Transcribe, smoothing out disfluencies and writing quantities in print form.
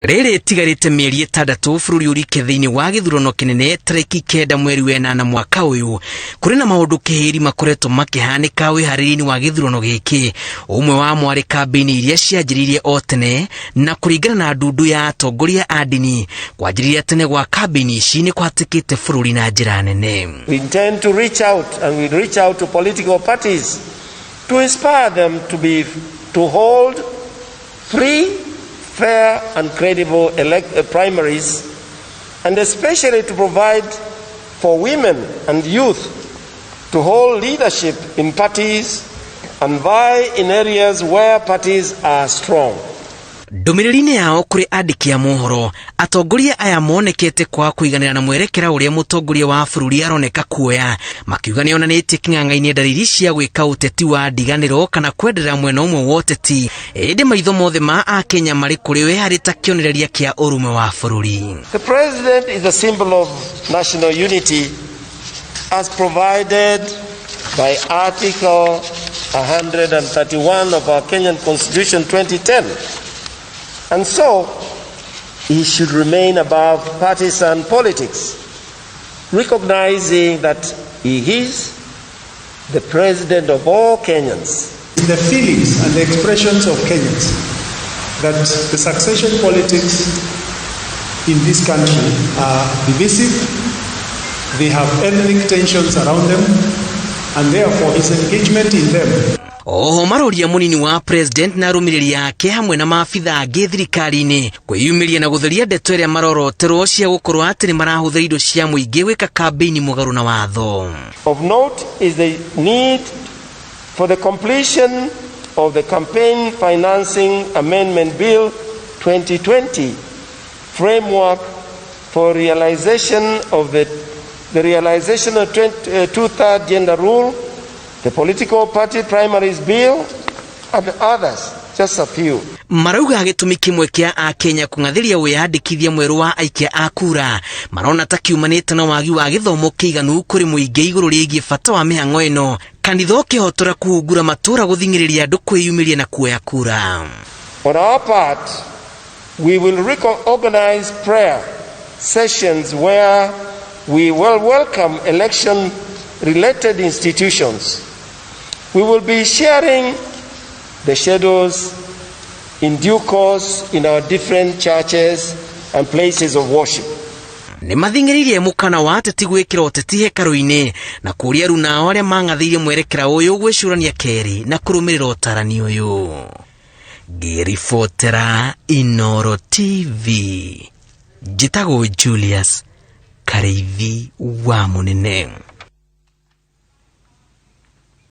Rere tigarite mieri 6 bururi urike thiini wa gīthurano kinene tariki 9 mweri wa 8 mwaka uyu kuri na maundu kihiri makoretwo makihanika wihariri-ini wa gīthurano giki umwe wa mwari kambini iria cianjiririe o tene na kuringana na ndundu ya atongoria a ndini kwanjiriria tene gwa kambini ici ni kwatikite bururi na njira nene. We intend to reach out and we reach out to political parties to inspire them to hold free, fair and credible primaries, and especially to provide for women and youth to hold leadership in parties and vie in areas where parties are strong. Ndumiriri-ini yao kuri andiki a mohoro atongoria aya monekete kwa kuiganira na mwerekera uria mutongoria wa bururi aroneka kuoya makiuga ni onanitie king'ang'a-ini ndariri cia gwika uteti wa ndiganiro kana kwenderera mwena umwe wa uteti indi maitho mothe ma a Kenya mari kuri we hari ta kionereria kia urume wa bururi. The president is a symbol of national unity as provided by Article 131 of our Kenyan Constitution 2010. And so, he should remain above partisan politics, recognizing that he is the president of all Kenyans. The feelings and the expressions of Kenyans that the succession politics in this country are divisive, they have ethnic tensions around them, and therefore his engagement in them. Oho maroria munini wa president na rumiriri yake hamwe na maafitha angi thirikari-ini kwiyumiria na gutheria ndeto iria maroroterwo cia gukorwo ati ni marahutha indo cia muingi gwika kambini mugaru na watho. Of note is the need for the completion of the Campaign Financing Amendment Bill 2020 framework for realization of the realization of two-third gender rule, the political party primaries bill, and others, just a few. Marauga gitumi kimwe kia a Kenya kung'athiria wiyandikithia mweru wa aikia a kura marona ta kiumanite na wagi wa githomo kiiganu kuri muingi iguru rigie bata wa mihang'o ino kanitha kihotora kuhungura matura guthing'iriria andu kwiyumiria na kuoya kura. On our part, we will organize prayer sessions where we will welcome election-related institutions. We will be sharing the shadows in due course in our different churches and places of worship. Ni mathing'iririe mukana wa ateti gwikira uteti hekaru-ini na kuria runa aria mang'athiire mwerekera uyu gwicurania keri na kurumirira utarani uyu. Ngiribotera Inooro TV, njitagwo Julius Kareithi wa Munene.